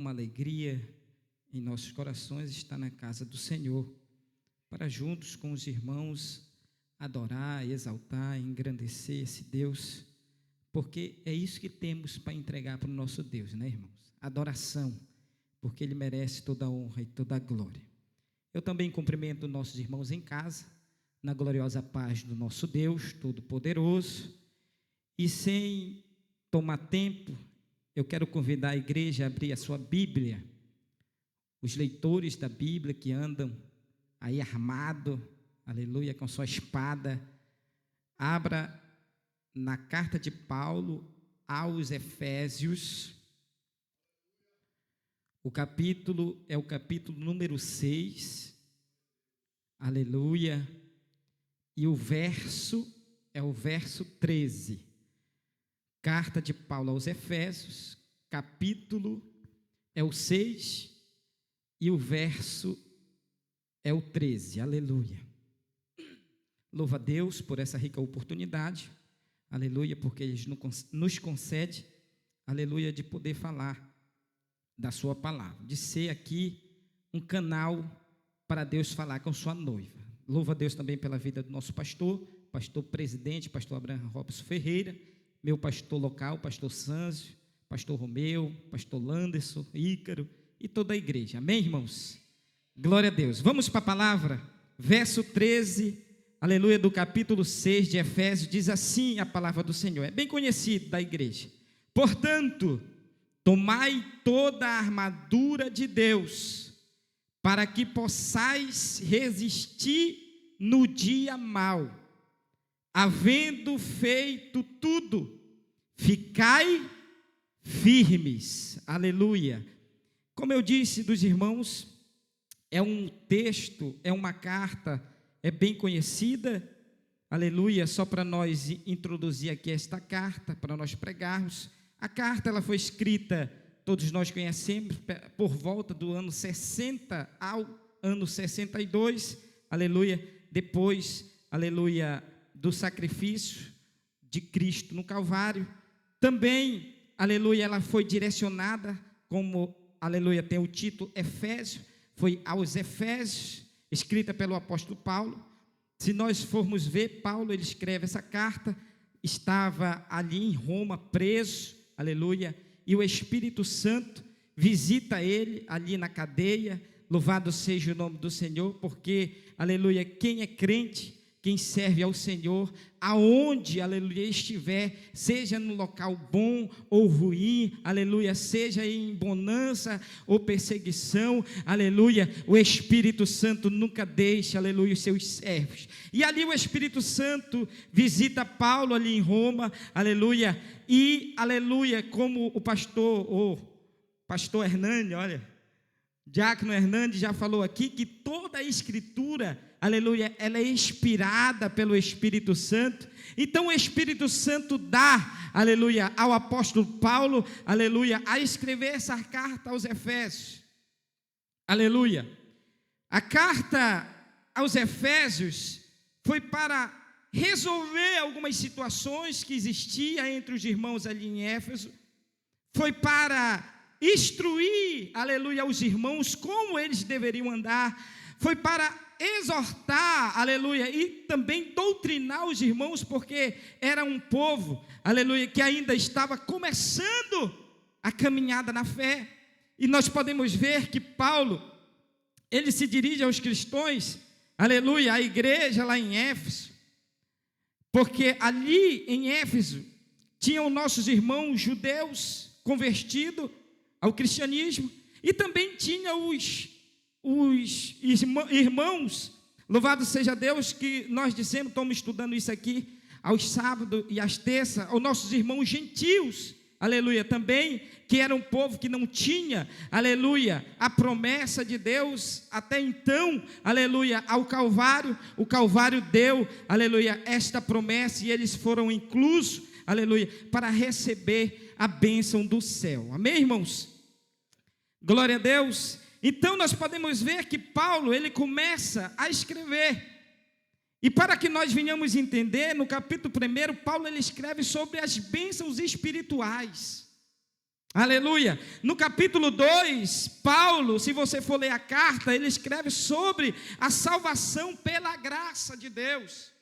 Uma alegria em nossos corações estar na casa do Senhor, para juntos com os irmãos adorar, exaltar, engrandecer esse Deus, porque é isso que temos para entregar para o nosso Deus, né, irmãos? Adoração, porque Ele merece toda a honra e toda a glória. Eu também cumprimento nossos irmãos em casa, na gloriosa paz do nosso Deus Todo-Poderoso, e sem tomar tempo, eu quero convidar a igreja a abrir a sua Bíblia. Os leitores da Bíblia que andam aí armado, aleluia, com sua espada, abra na carta de Paulo aos Efésios. O capítulo é o capítulo número 6, aleluia, e o verso é o verso 13. Carta de Paulo aos Efésios, capítulo é o 6 e o verso é o 13, aleluia. Louva a Deus por essa rica oportunidade, aleluia, porque Ele nos concede, aleluia, de poder falar da sua palavra, de ser aqui um canal para Deus falar com sua noiva. Louva a Deus também pela vida do nosso pastor presidente, pastor Abraham Robson Ferreira, meu pastor local, pastor Sâncio, pastor Romeu, pastor Landerson, Ícaro e toda a igreja. Amém, irmãos? Glória a Deus. Vamos para a palavra, verso 13, aleluia, do capítulo 6 de Efésios, diz assim a palavra do Senhor, é bem conhecido da igreja. Portanto, tomai toda a armadura de Deus, para que possais resistir no dia mau. Havendo feito tudo, ficai firmes, aleluia. Como eu disse dos irmãos, é um texto, é uma carta, é bem conhecida, aleluia, só para nós introduzir aqui esta carta, para nós pregarmos. A carta, ela foi escrita, todos nós conhecemos, por volta do ano 60 ao ano 62, aleluia, depois, aleluia, do sacrifício de Cristo no Calvário. Também, aleluia, ela foi direcionada, como, aleluia, tem o título Efésios, foi aos Efésios, escrita pelo apóstolo Paulo. Se nós formos ver, Paulo, ele escreve essa carta, estava ali em Roma, preso, aleluia, e o Espírito Santo visita ele ali na cadeia. Louvado seja o nome do Senhor, porque, aleluia, quem é crente, quem serve ao Senhor, aonde, aleluia, estiver, seja no local bom ou ruim, aleluia, seja em bonança ou perseguição, aleluia, o Espírito Santo nunca deixa, aleluia, os seus servos. E ali o Espírito Santo visita Paulo ali em Roma, aleluia, e, aleluia, como o pastor Hernani, olha, Diácono Hernandes já falou aqui que toda a Escritura, aleluia, ela é inspirada pelo Espírito Santo. Então o Espírito Santo dá, aleluia, ao apóstolo Paulo, aleluia, a escrever essa carta aos Efésios, aleluia. A carta aos Efésios foi para resolver algumas situações que existiam entre os irmãos ali em Éfeso, foi para instruir, aleluia, os irmãos como eles deveriam andar, foi para exortar, aleluia, e também doutrinar os irmãos, porque era um povo, aleluia, que ainda estava começando a caminhada na fé. E nós podemos ver que Paulo, ele se dirige aos cristãos, aleluia, à igreja lá em Éfeso, porque ali em Éfeso tinham nossos irmãos judeus convertidos ao cristianismo, e também tinha os irmãos, louvado seja Deus, que nós dissemos, estamos estudando isso aqui, aos sábados e às terças, os nossos irmãos gentios, aleluia, também, que era um povo que não tinha, aleluia, a promessa de Deus, até então, aleluia, ao Calvário, o Calvário deu, aleluia, esta promessa, e eles foram inclusos, aleluia, para receber a bênção do céu. Amém, irmãos? Glória a Deus. Então nós podemos ver que Paulo, ele começa a escrever, e para que nós venhamos entender, no capítulo 1, Paulo ele escreve sobre as bênçãos espirituais. Aleluia. No capítulo 2, Paulo, se você for ler a carta, ele escreve sobre a salvação pela graça de Deus,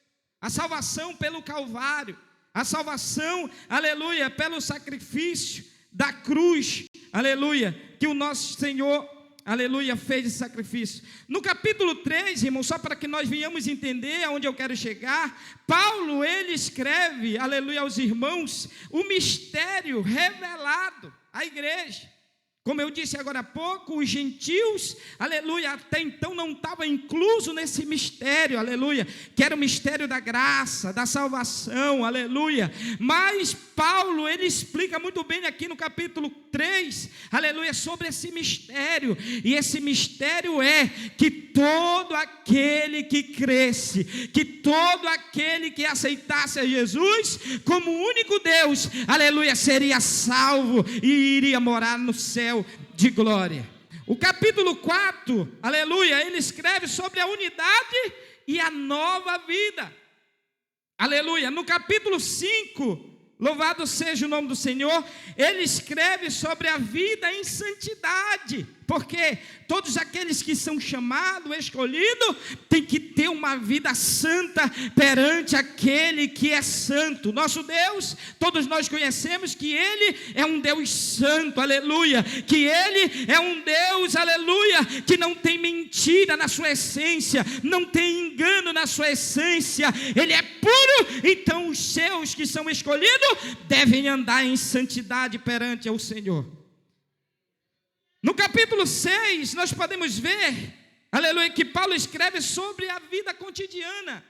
a salvação pelo Calvário, a salvação, aleluia, pelo sacrifício da cruz, aleluia, que o nosso Senhor, aleluia, fez esse sacrifício. No capítulo 3, irmão, só para que nós venhamos entender aonde eu quero chegar, Paulo, ele escreve, aleluia, aos irmãos, o mistério revelado à igreja. Como eu disse agora há pouco, os gentios, aleluia, até então não estavam inclusos nesse mistério, aleluia, que era o mistério da graça, da salvação, aleluia. Mas Paulo, ele explica muito bem aqui no capítulo 3, aleluia, sobre esse mistério. E esse mistério é que todo aquele que cresce, que todo aquele que aceitasse a Jesus como o único Deus, aleluia, seria salvo e iria morar no céu de glória. O capítulo 4, aleluia, ele escreve sobre a unidade e a nova vida, aleluia. No capítulo 5, louvado seja o nome do Senhor, ele escreve sobre a vida em santidade, porque todos aqueles que são chamados, escolhidos, têm que ter uma vida santa perante aquele que é santo. Nosso Deus, todos nós conhecemos que Ele é um Deus santo, aleluia, que Ele é um Deus, aleluia, que não tem mentira na sua essência, não tem engano na sua essência, Ele é puro. Então os seus que são escolhidos devem andar em santidade perante o Senhor. No capítulo 6, nós podemos ver, aleluia, que Paulo escreve sobre a vida cotidiana,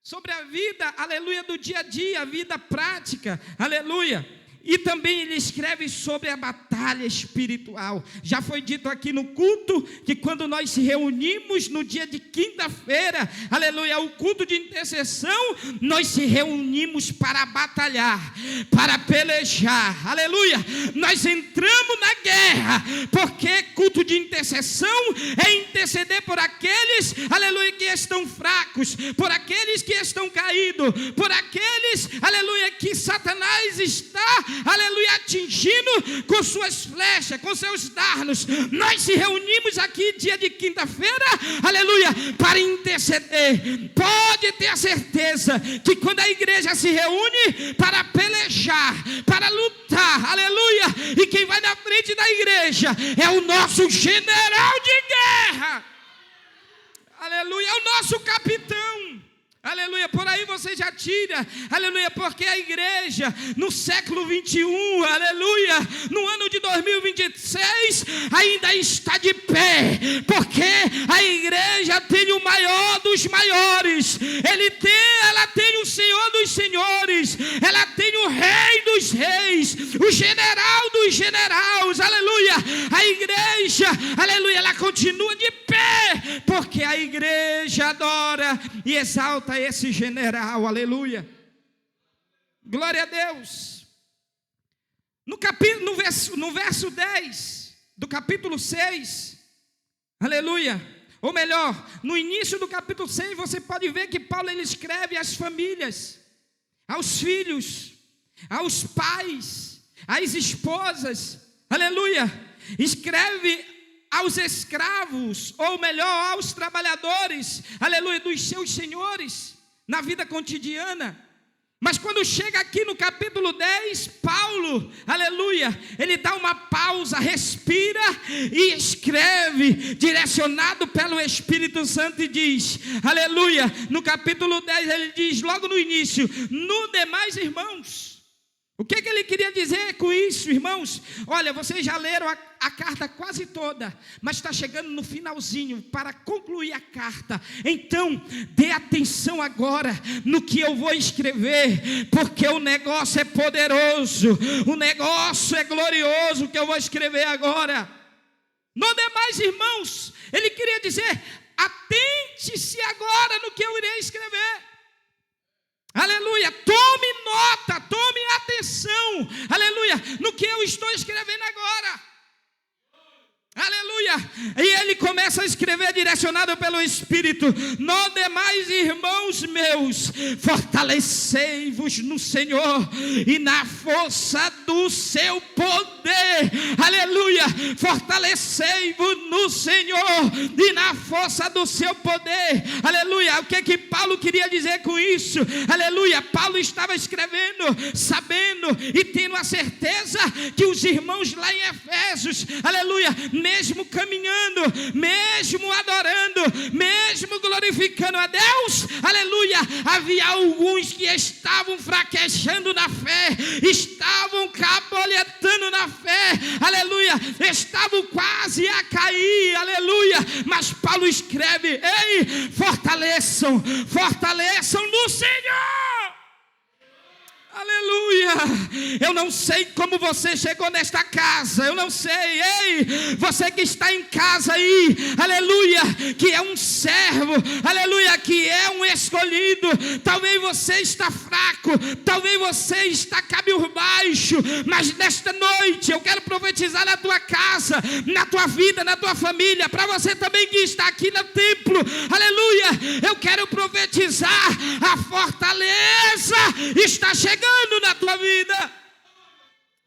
sobre a vida, aleluia, do dia a dia, a vida prática, aleluia. E também ele escreve sobre a batalha espiritual. Já foi dito aqui no culto que quando nós se reunimos no dia de quinta-feira, aleluia, o culto de intercessão, nós se reunimos para batalhar, para pelejar, aleluia. Nós entramos na guerra, porque culto de intercessão é interceder por aqueles, aleluia, que estão fracos, por aqueles que estão caídos, por aqueles, aleluia, que Satanás está, aleluia, atingindo com suas flechas, com seus dardos. Nós se reunimos aqui dia de quinta-feira, aleluia, para interceder. Pode ter a certeza que quando a igreja se reúne para pelejar, para lutar, aleluia, e quem vai na frente da igreja é o nosso general de guerra, aleluia, é o nosso capitão. Aleluia, por aí você já tira, aleluia, porque a igreja no século 21, aleluia, no ano de 2026, ainda está de pé, porque a igreja tem o maior dos maiores, ela tem o Senhor dos senhores, ela tem o Rei dos reis, o general dos generais, aleluia. A igreja, aleluia, ela continua de pé, porque a igreja adora e exalta esse general, aleluia. Glória a Deus. No verso 10 do capítulo 6, aleluia, ou melhor, no início do capítulo 6, você pode ver que Paulo ele escreve às famílias, aos filhos, aos pais, às esposas, aleluia, escreve aos escravos, ou melhor, aos trabalhadores, aleluia, dos seus senhores, na vida cotidiana. Mas quando chega aqui no capítulo 10, Paulo, aleluia, ele dá uma pausa, respira e escreve, direcionado pelo Espírito Santo, e diz, aleluia, no capítulo 10 ele diz, logo no início, no demais, irmãos. O que ele queria dizer com isso, irmãos? Olha, vocês já leram a carta quase toda, mas está chegando no finalzinho para concluir a carta. Então, dê atenção agora no que eu vou escrever, porque o negócio é poderoso, o negócio é glorioso que eu vou escrever agora. No demais, irmãos, ele queria dizer, atente-se agora no que eu irei escrever. Aleluia, tome nota, tome atenção, aleluia, no que eu estou escrevendo agora, aleluia. aleluia, e ele começa a escrever direcionado pelo Espírito: no demais, irmãos meus, fortalecei-vos no Senhor e na força do seu poder, aleluia, fortalecei-vos no Senhor e na força do seu poder, aleluia. O que Paulo queria dizer com isso? Aleluia, Paulo estava escrevendo, sabendo e tendo a certeza que os irmãos lá em Efésios, aleluia, mesmo caminhando, mesmo adorando, mesmo glorificando a Deus, aleluia, havia alguns que estavam fraquejando na fé, estavam caboletando na fé, aleluia, estavam quase a cair, aleluia, mas Paulo escreve: ei, fortaleçam no Senhor, aleluia. Eu não sei como você chegou nesta casa, eu não sei, ei, você que está em casa aí, aleluia, que é um servo, aleluia, que é um escolhido, talvez você está fraco, talvez você está cabisbaixo, mas nesta noite eu quero profetizar na tua casa, na tua vida, na tua família, para você também que está aqui no templo, aleluia, eu quero profetizar: a fortaleza está chegando na tua vida,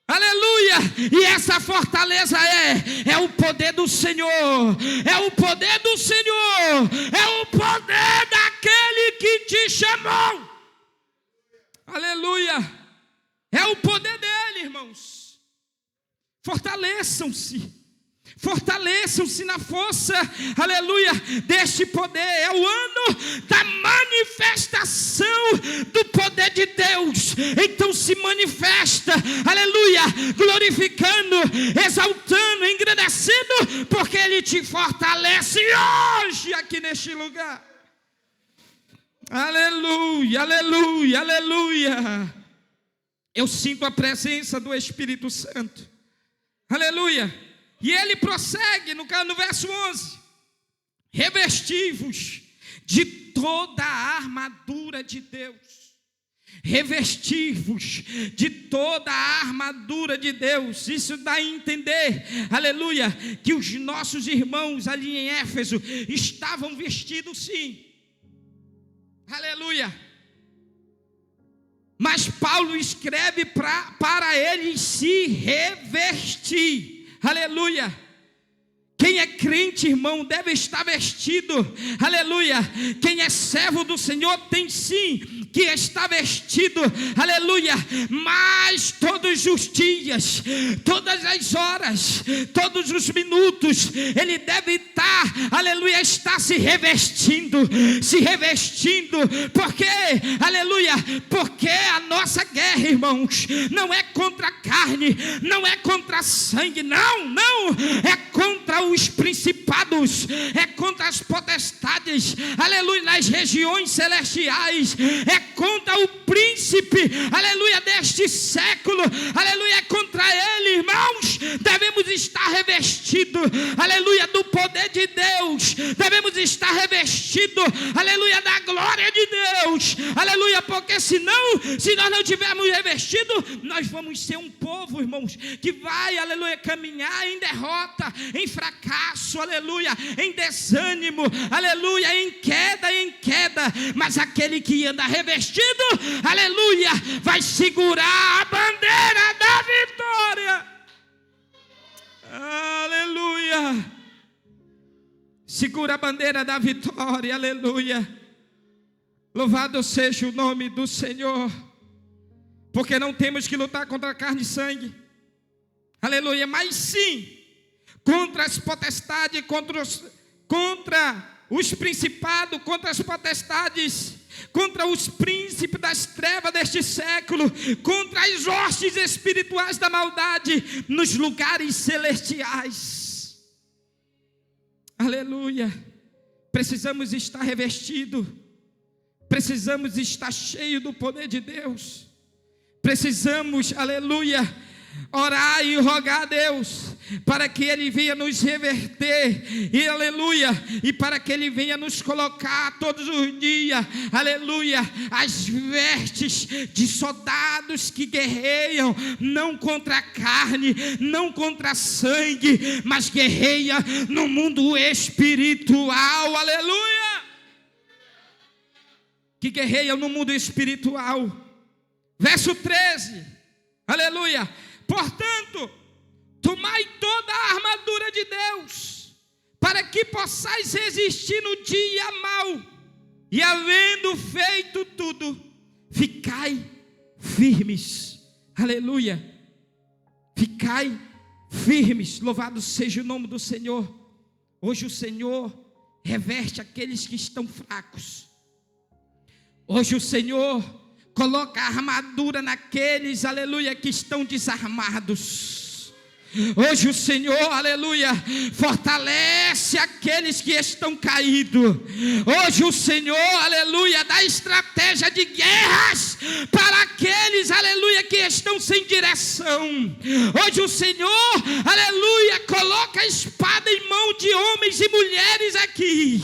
aleluia, e essa fortaleza é o poder do Senhor, é o poder do Senhor, é o poder daquele que te chamou, aleluia, é o poder dele, irmãos. Fortaleçam-se na força, aleluia, deste poder. É o ano da manifestação do poder de Deus. Então se manifesta, aleluia, glorificando, exaltando, engrandecendo, porque Ele te fortalece hoje aqui neste lugar. Aleluia, aleluia, aleluia. Eu sinto a presença do Espírito Santo, aleluia. E ele prossegue no verso 11: revesti-vos de toda a armadura de Deus. Revesti-vos de toda a armadura de Deus. Isso dá a entender, aleluia, que os nossos irmãos ali em Éfeso estavam vestidos sim, aleluia. Mas Paulo escreve para eles se revestir, aleluia. Quem é crente, irmão, deve estar vestido, aleluia. Quem é servo do Senhor tem sim que estar vestido, aleluia. Mas todos os dias, todas as horas, todos os minutos, ele deve estar, aleluia, estar se revestindo, porque, aleluia, porque a nossa guerra, irmãos, não é contra a carne, não é contra sangue, não, é contra os principados, é contra as potestades, aleluia, nas regiões celestiais, é contra o príncipe, aleluia, deste século, aleluia, é contra ele, irmãos. Devemos estar revestidos, aleluia, do poder de Deus, devemos estar revestidos, aleluia, da glória de Deus, aleluia, porque senão, se nós não tivermos revestido, nós vamos ser um povo, irmãos, que vai, aleluia, caminhar em derrota, em fracasso, aleluia, em desânimo, aleluia, em queda, mas aquele que anda revestido, aleluia, vai segurar a bandeira da vitória, aleluia, segura a bandeira da vitória, aleluia. Louvado seja o nome do Senhor, porque não temos que lutar contra carne e sangue, aleluia, mas sim contra as potestades, contra os principados, contra as potestades, contra os príncipes das trevas deste século, contra as hostes espirituais da maldade nos lugares celestiais, aleluia. Precisamos estar revestidos, precisamos estar cheios do poder de Deus, precisamos, aleluia, orar e rogar a Deus para que Ele venha nos reverter, e aleluia, e para que Ele venha nos colocar todos os dias, aleluia, as vestes de soldados que guerreiam, não contra a carne, não contra a sangue, mas guerreia no mundo espiritual, aleluia, que guerreiam no mundo espiritual. Verso 13, aleluia, portanto, tomai toda a armadura de Deus, para que possais resistir no dia mau, e havendo feito tudo, ficai firmes, aleluia, ficai firmes, louvado seja o nome do Senhor. Hoje o Senhor reverte aqueles que estão fracos, hoje o Senhor coloca a armadura naqueles, aleluia, que estão desarmados. Hoje o Senhor, aleluia, fortalece aqueles que estão caídos. Hoje o Senhor, aleluia, dá estratégia de guerras para aqueles, aleluia, que estão sem direção. Hoje o Senhor, aleluia, coloca a espada em mão de homens e mulheres aqui.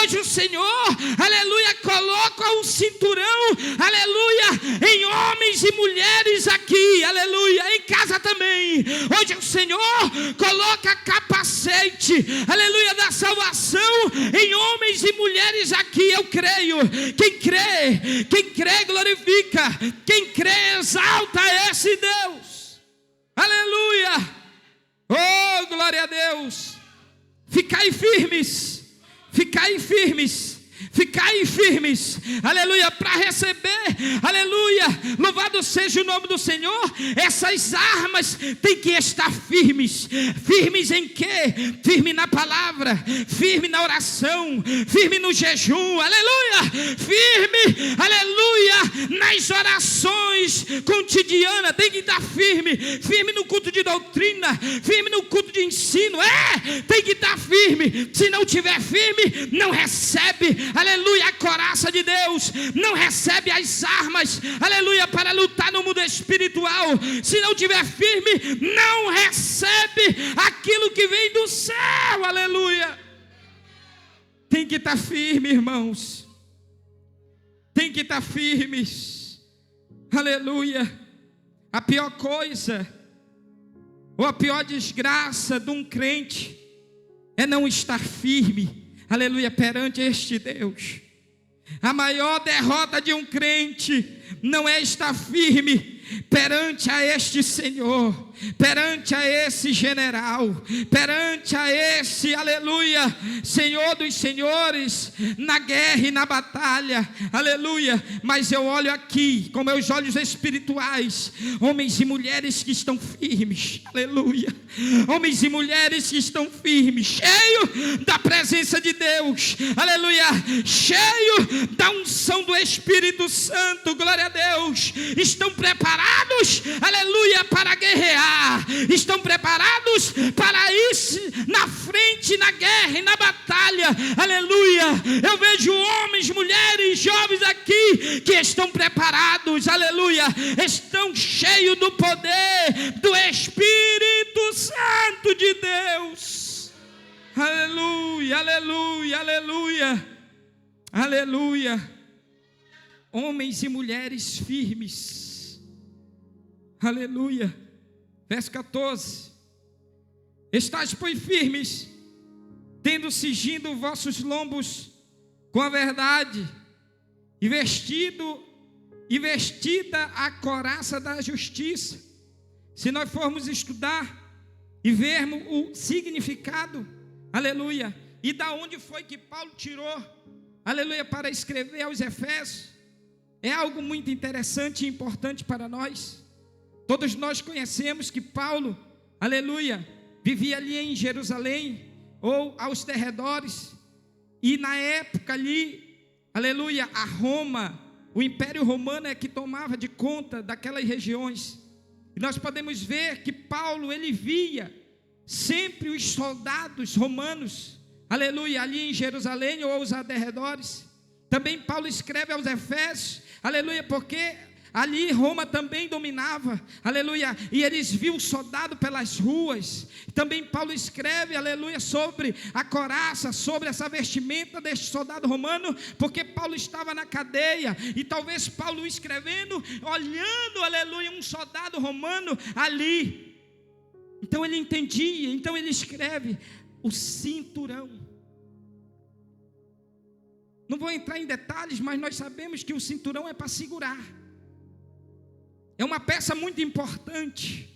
Hoje o Senhor, aleluia, coloca o cinturão, aleluia, em homens e mulheres aqui, aleluia, em casa também. Hoje o Senhor coloca capacete, aleluia, da salvação em homens e mulheres aqui. Eu creio. Quem crê glorifica, quem crê exalta esse Deus, aleluia, oh glória a Deus. Ficai firmes, ficai firmes, ficai firmes, aleluia, para receber, aleluia, louvado seja o nome do Senhor. Essas armas têm que estar firmes. Firmes em quê? Firme na palavra, firme na oração, firme no jejum, aleluia, firme, aleluia, nas orações cotidianas, tem que estar firme, firme no culto de doutrina, firme no culto de ensino, tem que estar firme. Se não tiver firme, não recebe, aleluia, a coraça de Deus, não recebe as armas, aleluia, para lutar no mundo espiritual. Se não tiver firme, não recebe aquilo que vem do céu, aleluia. Tem que estar firme, irmãos, tem que estar firmes, aleluia. A pior coisa, ou a pior desgraça de um crente é não estar firme, aleluia, perante este Deus. A maior derrota de um crente não é estar firme perante a este Senhor, perante a esse general, perante a esse, aleluia, Senhor dos senhores, na guerra e na batalha, aleluia. Mas eu olho aqui com meus olhos espirituais, homens e mulheres que estão firmes, aleluia, homens e mulheres que estão firmes, cheio da presença de Deus, aleluia, cheio da unção do Espírito Santo, glória a Deus, estão preparados, aleluia, para guerrear, estão preparados para ir na frente, na guerra e na batalha, aleluia. Eu vejo homens, mulheres, jovens aqui que estão preparados, aleluia, estão cheios do poder do Espírito Santo de Deus, aleluia, aleluia, aleluia, aleluia. Homens e mulheres firmes, aleluia. Verso 14: estais, pois, firmes, tendo cingido vossos lombos com a verdade, e vestida a couraça da justiça. Se nós formos estudar e vermos o significado, aleluia, e da onde foi que Paulo tirou, aleluia, para escrever aos Efésios, é algo muito interessante e importante para nós. Todos nós conhecemos que Paulo, aleluia, vivia ali em Jerusalém, ou aos derredores, e na época ali, aleluia, a Roma, o Império Romano é que tomava de conta daquelas regiões. E nós podemos ver que Paulo, ele via sempre os soldados romanos, aleluia, ali em Jerusalém ou aos arredores. Também Paulo escreve aos Efésios, aleluia, porque Ali Roma também dominava, aleluia, e eles viam o soldado pelas ruas. Também Paulo escreve, aleluia, sobre a couraça, sobre essa vestimenta deste soldado romano, porque Paulo estava na cadeia, e talvez Paulo escrevendo, olhando, aleluia, um soldado romano ali. Então ele entendia, então ele escreve o cinturão. Não vou entrar em detalhes, mas nós sabemos que o cinturão é para segurar. É uma peça muito importante,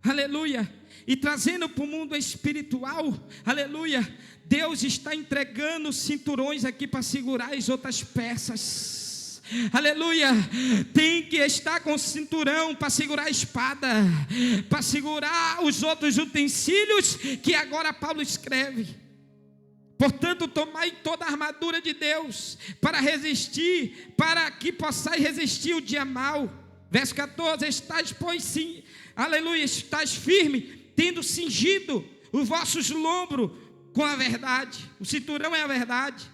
aleluia, e trazendo para o mundo espiritual, aleluia, Deus está entregando cinturões aqui para segurar as outras peças, aleluia. Tem que estar com o cinturão para segurar a espada, para segurar os outros utensílios, que agora Paulo escreve. Portanto, tomai toda a armadura de Deus, para resistir, para que possais resistir o dia mau. Verso 14, estáis, pois sim, aleluia, estáis firme, tendo cingido os vossos lombos com a verdade. O cinturão é a verdade.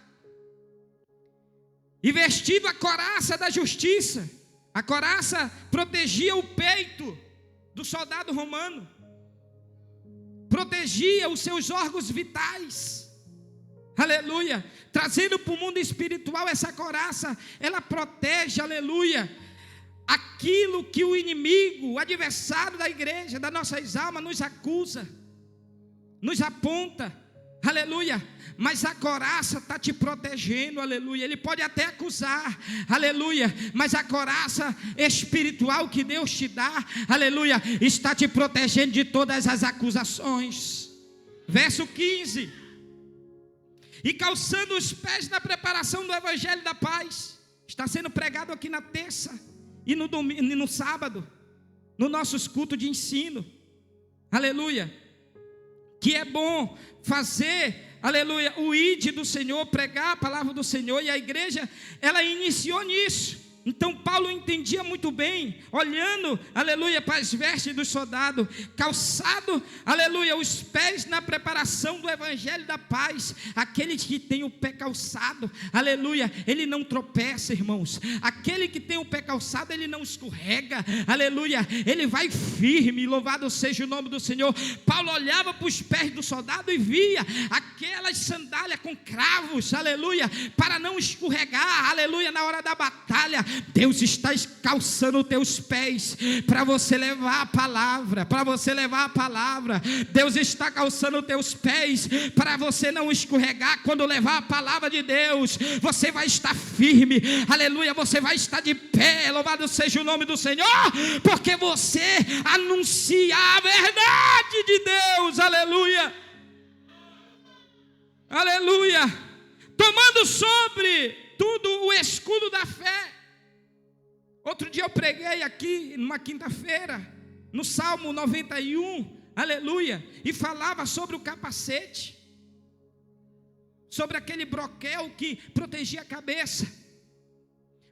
E vestido a couraça da justiça. A couraça protegia o peito do soldado romano, protegia os seus órgãos vitais, aleluia. Trazendo para o mundo espiritual, essa couraça, ela protege, aleluia, aquilo que o inimigo, o adversário da igreja, das nossas almas, nos acusa, nos aponta, aleluia. Mas a couraça está te protegendo, aleluia. Ele pode até acusar, aleluia, mas a couraça espiritual que Deus te dá, aleluia, está te protegendo de todas as acusações. Verso 15: e calçando os pés na preparação do evangelho da paz. Está sendo pregado aqui na terça e no domingo, e no sábado, no nossos cultos de ensino, aleluia, que é bom fazer, aleluia, o ide do Senhor, pregar a palavra do Senhor, e a igreja, ela iniciou nisso. Então Paulo entendia muito bem, olhando, aleluia, para as vestes do soldado, calçado, aleluia, os pés na preparação do evangelho da paz. Aquele que tem o pé calçado, aleluia, ele não tropeça, irmãos. Aquele que tem o pé calçado, ele não escorrega, aleluia, ele vai firme, louvado seja o nome do Senhor. Paulo olhava para os pés do soldado e via aquelas sandálias com cravos, aleluia, para não escorregar, aleluia, na hora da batalha. Deus está calçando os teus pés para você levar a palavra, para você levar a palavra. Deus está calçando os teus pés para você não escorregar. Quando levar a palavra de Deus, você vai estar firme, aleluia, você vai estar de pé, louvado seja o nome do Senhor, porque você anuncia a verdade de Deus, aleluia, aleluia, tomando sobre tudo o escudo da fé. Outro dia eu preguei aqui, numa quinta-feira, no Salmo 91, aleluia, e falava sobre o capacete, sobre aquele broquel que protegia a cabeça.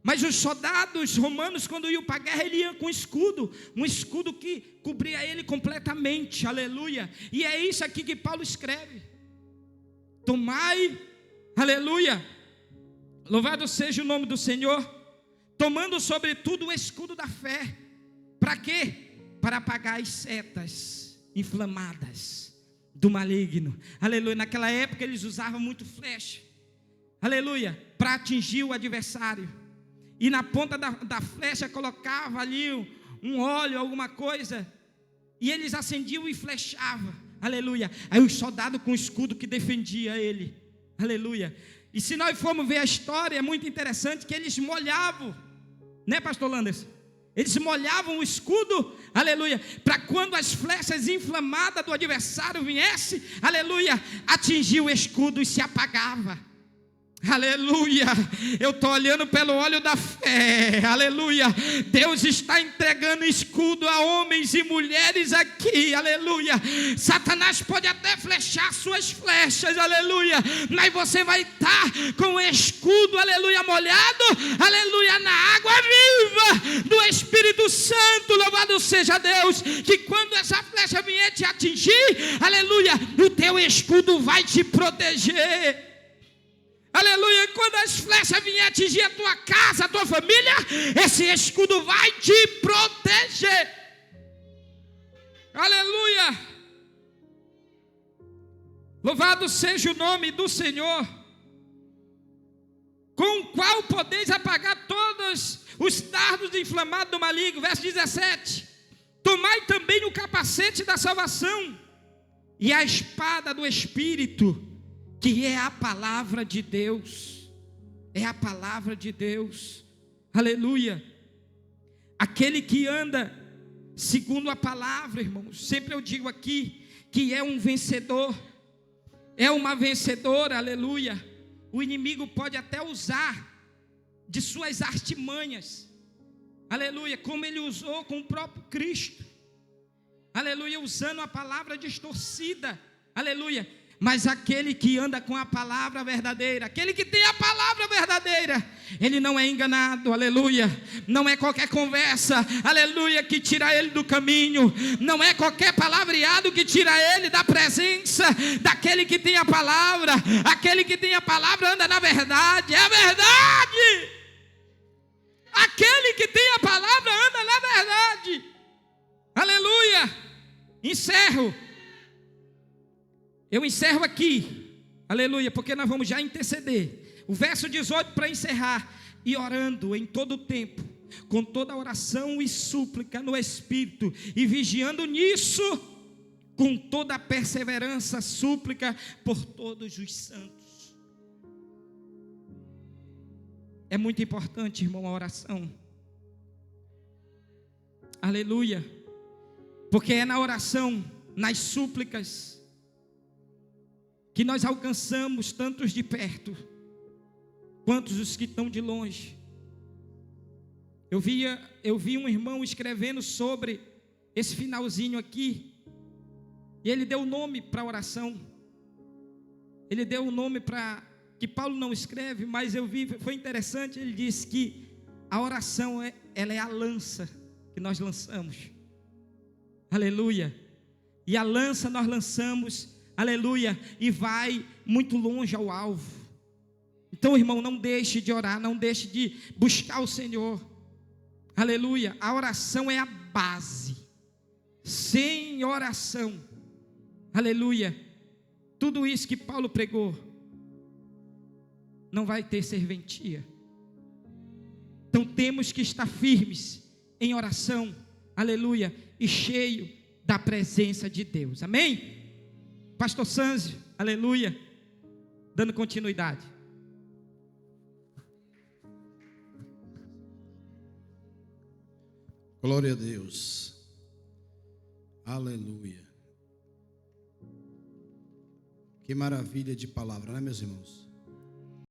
Mas os soldados romanos, quando iam para a guerra, ele ia com escudo, um escudo que cobria ele completamente, aleluia. E é isso aqui que Paulo escreve: tomai, aleluia, louvado seja o nome do Senhor, tomando sobretudo o escudo da fé. Para quê? Para apagar as setas inflamadas do maligno, aleluia. Naquela época eles usavam muito flecha, aleluia, para atingir o adversário. E na ponta da flecha colocava ali um óleo, alguma coisa, e eles acendiam e flechavam, aleluia. Aí os soldados com o escudo que defendia ele, aleluia. E se nós formos ver a história, é muito interessante que eles molhavam, né, pastor Landers? Eles molhavam o escudo, aleluia, para quando as flechas inflamadas do adversário viessem, aleluia, atingir o escudo e se apagava. Aleluia, eu estou olhando pelo olho da fé, aleluia. Deus está entregando escudo a homens e mulheres aqui, aleluia. Satanás pode até flechar suas flechas, aleluia, mas você vai estar com o escudo, aleluia, molhado, aleluia, na água viva do Espírito Santo, louvado seja Deus, que quando essa flecha vier te atingir, aleluia, o teu escudo vai te proteger. Aleluia. Quando as flechas vierem atingir a tua casa, a tua família, esse escudo vai te proteger. Aleluia. Louvado seja o nome do Senhor, com o qual podeis apagar todos os dardos inflamados do maligno. Verso 17. Tomai também o capacete da salvação e a espada do Espírito, que é a palavra de Deus. É a palavra de Deus. Aleluia. Aquele que anda segundo a palavra, irmãos, sempre eu digo aqui, que é um vencedor, é uma vencedora, aleluia. O inimigo pode até usar de suas artimanhas, aleluia, como ele usou com o próprio Cristo, aleluia, usando a palavra distorcida, aleluia. Mas aquele que anda com a palavra verdadeira, aquele que tem a palavra verdadeira, ele não é enganado, aleluia. Não é qualquer conversa, aleluia, que tira ele do caminho. Não é qualquer palavreado que tira ele da presença daquele que tem a palavra. Aquele que tem a palavra anda na verdade, é a verdade. Aquele que tem a palavra anda na verdade, aleluia. Eu encerro aqui, aleluia, porque nós vamos já interceder. O verso 18 para encerrar. E orando em todo o tempo, com toda oração e súplica no Espírito, e vigiando nisso, com toda a perseverança, súplica por todos os santos. É muito importante, irmão, a oração. Aleluia. Porque é na oração, nas súplicas, que nós alcançamos tantos de perto, quantos os que estão de longe. Eu vi um irmão escrevendo sobre esse finalzinho aqui, e ele deu o nome para a oração. Ele deu o nome para, que Paulo não escreve, mas eu vi, foi interessante, ele disse que a oração, ela é a lança que nós lançamos. Aleluia. E a lança nós lançamos, aleluia, e vai muito longe ao alvo. Então, irmão, não deixe de orar, não deixe de buscar o Senhor. Aleluia. A oração é a base. Sem oração, aleluia, tudo isso que Paulo pregou não vai ter serventia. Então temos que estar firmes em oração, aleluia, e cheio da presença de Deus. Amém? Pastor Sanzio, aleluia, dando continuidade. Glória a Deus, aleluia. Que maravilha de palavra, né, meus irmãos?